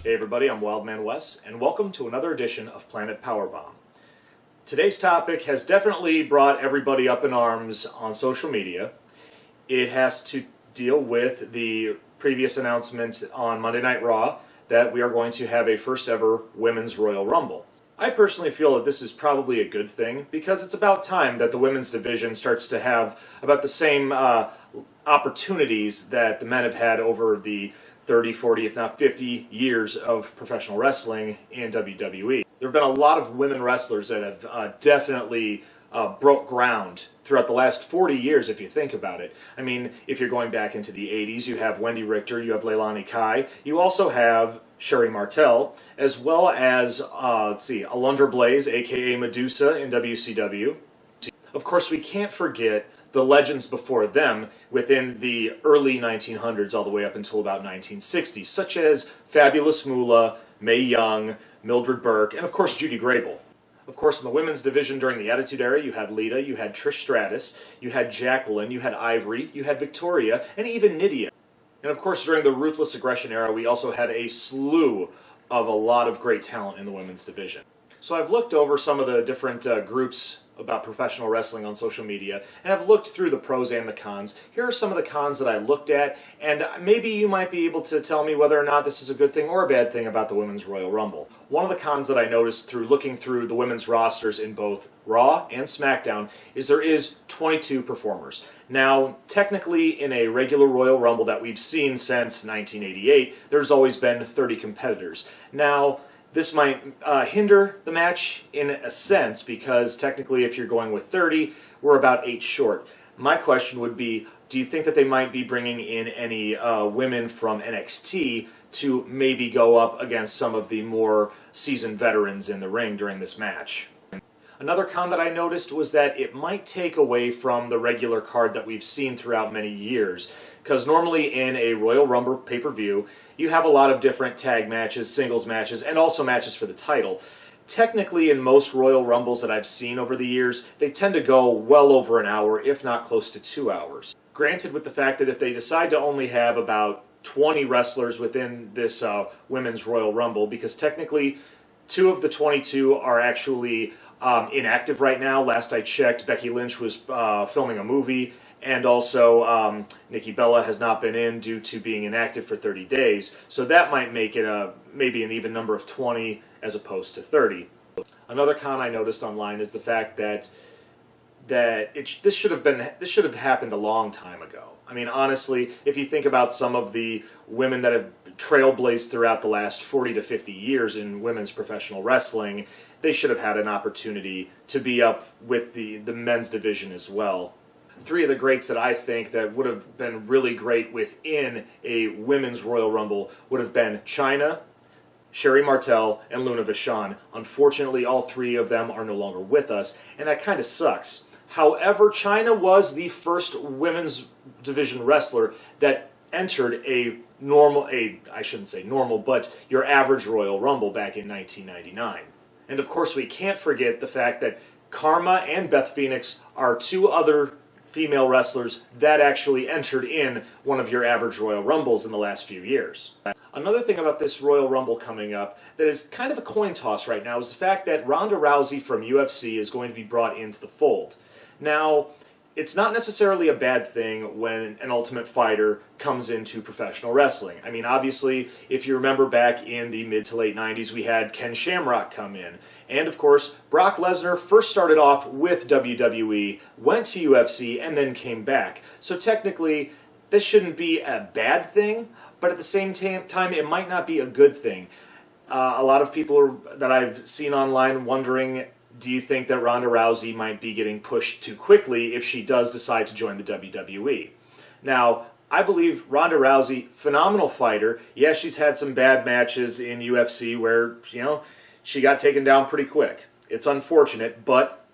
Hey everybody, I'm Wildman Wes, and welcome to another edition of Planet Powerbomb. Today's topic has definitely brought everybody up in arms on social media. It has to deal with the previous announcement on Monday Night Raw that we are going to have a first ever Women's Royal Rumble. I personally feel that this is probably a good thing because it's about time that the women's division starts to have about the same opportunities that the men have had over the 30, 40, if not 50 years of professional wrestling in WWE. There have been a lot of women wrestlers that have definitely broke ground throughout the last 40 years, if you think about it. I mean, if you're going back into the 80s, you have Wendy Richter, you have Leilani Kai, you also have Sherry Martel, as well as, Alundra Blaze, aka Medusa in WCW. Of course, we can't forget the legends before them within the early 1900s all the way up until about 1960, such as Fabulous Moolah, Mae Young, Mildred Burke, and of course Judy Grable. Of course, in the women's division during the Attitude Era, you had Lita, you had Trish Stratus, you had Jacqueline, you had Ivory, you had Victoria, and even Nydia. And of course, during the Ruthless Aggression Era, we also had a slew of a lot of great talent in the women's division. So I've looked over some of the different groups about professional wrestling on social media, and I've looked through the pros and the cons. Here are some of the cons that I looked at, and maybe you might be able to tell me whether or not this is a good thing or a bad thing about the Women's Royal Rumble. One of the cons that I noticed through looking through the women's rosters in both Raw and SmackDown is there is 22 performers. Now, technically, in a regular Royal Rumble that we've seen since 1988, there's always been 30 competitors. Now, this might hinder the match in a sense because technically if you're going with 30, we're about 8 short. My question would be, do you think that they might be bringing in any women from NXT to maybe go up against some of the more seasoned veterans in the ring during this match? Another con that I noticed was that it might take away from the regular card that we've seen throughout many years. Because normally in a Royal Rumble pay-per-view, you have a lot of different tag matches, singles matches, and also matches for the title. Technically, in most Royal Rumbles that I've seen over the years, they tend to go well over an hour, if not close to 2 hours. Granted, with the fact that if they decide to only have about 20 wrestlers within this Women's Royal Rumble, because technically 2 of the 22 are actually inactive right now. Last I checked, Becky Lynch was filming a movie, and also Nikki Bella has not been in due to being inactive for 30 days. So that might make it maybe an even number of 20 as opposed to 30. Another con I noticed online is the fact that this should have happened a long time ago. I mean, honestly, if you think about some of the women that have trailblazed throughout the last 40 to 50 years in women's professional wrestling, they should have had an opportunity to be up with the men's division as well. 3 of the greats that I think that would have been really great within a women's Royal Rumble would have been Chyna, Sherry Martel, and Luna Vachon. Unfortunately, all 3 of them are no longer with us, and that kind of sucks. However, Chyna was the first women's division wrestler that entered I shouldn't say normal, but your average Royal Rumble back in 1999. And of course, we can't forget the fact that Karma and Beth Phoenix are 2 other female wrestlers that actually entered in one of your average Royal Rumbles in the last few years. Another thing about this Royal Rumble coming up that is kind of a coin toss right now is the fact that Ronda Rousey from UFC is going to be brought into the fold. Now, it's not necessarily a bad thing when an Ultimate Fighter comes into professional wrestling. I mean, obviously, if you remember back in the mid to late 90s, we had Ken Shamrock come in. And of course, Brock Lesnar first started off with WWE, went to UFC, and then came back. So technically, this shouldn't be a bad thing, but at the same time, it might not be a good thing. A lot of people that I've seen online wondering, do you think that Ronda Rousey might be getting pushed too quickly if she does decide to join the WWE? Now, I believe Ronda Rousey, phenomenal fighter. Yeah, she's had some bad matches in UFC where, she got taken down pretty quick. It's unfortunate, but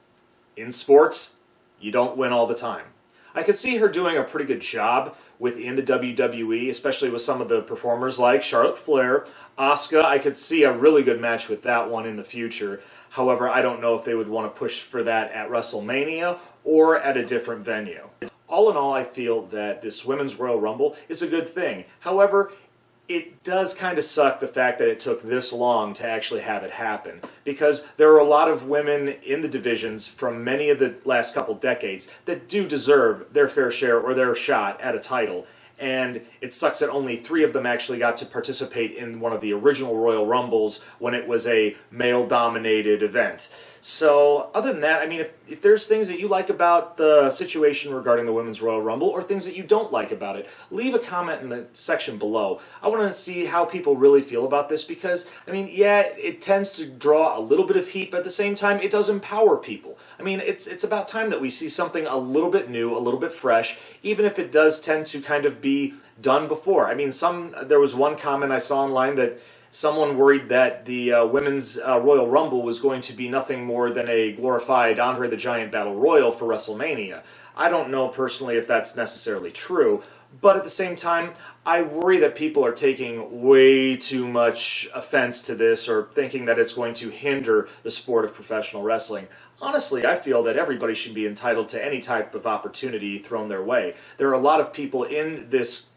in sports, you don't win all the time. I could see her doing a pretty good job within the WWE, especially with some of the performers like Charlotte Flair, Asuka. I could see a really good match with that one in the future. However, I don't know if they would want to push for that at WrestleMania or at a different venue. All in all, I feel that this Women's Royal Rumble is a good thing. However, it does kind of suck the fact that it took this long to actually have it happen, because there are a lot of women in the divisions from many of the last couple decades that do deserve their fair share or their shot at a title. And it sucks that only 3 of them actually got to participate in one of the original Royal Rumbles when it was a male-dominated event. So, other than that, I mean, if there's things that you like about the situation regarding the Women's Royal Rumble, or things that you don't like about it, leave a comment in the section below. I want to see how people really feel about this, because, I mean, yeah, it tends to draw a little bit of heat, but at the same time, it does empower people. I mean, it's about time that we see something a little bit new, a little bit fresh, even if it does tend to kind of be done before. I mean, there was one comment I saw online that someone worried that the Women's Royal Rumble was going to be nothing more than a glorified Andre the Giant Battle Royal for WrestleMania. I don't know personally if that's necessarily true, but at the same time, I worry that people are taking way too much offense to this, or thinking that it's going to hinder the sport of professional wrestling. Honestly, I feel that everybody should be entitled to any type of opportunity thrown their way. There are a lot of people in this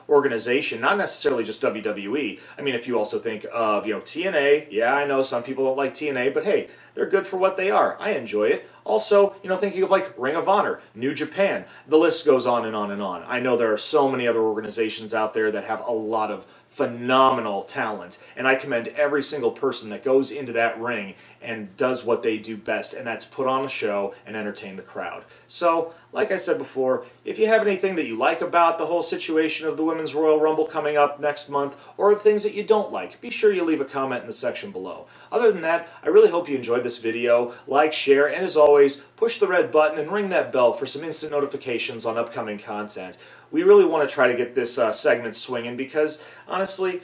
organization, not necessarily just WWE. I mean, if you also think of, TNA, yeah, I know some people don't like TNA, but hey, they're good for what they are. I enjoy it. Also, thinking of like Ring of Honor, New Japan, the list goes on and on and on. I know there are so many other organizations out there that have a lot of phenomenal talent, and I commend every single person that goes into that ring and does what they do best, and that's put on a show and entertain the crowd. So, like I said before, if you have anything that you like about the whole situation of the Women's Royal Rumble coming up next month, or things that you don't like, be sure you leave a comment in the section below. Other than that, I really hope you enjoyed this video. Like, share, and as always, push the red button and ring that bell for some instant notifications on upcoming content. We really want to try to get this segment swinging, because, honestly,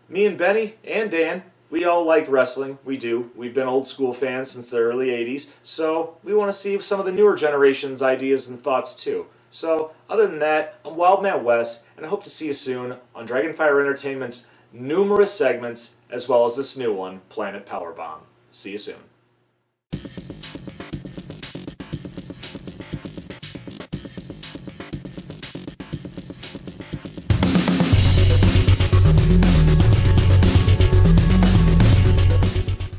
me and Benny and Dan, we all like wrestling. We do. We've been old school fans since the early 80s, so we want to see some of the newer generation's ideas and thoughts too. So, other than that, I'm Wildman Wes, and I hope to see you soon on Dragonfire Entertainment's numerous segments, as well as this new one, Planet Powerbomb. See you soon.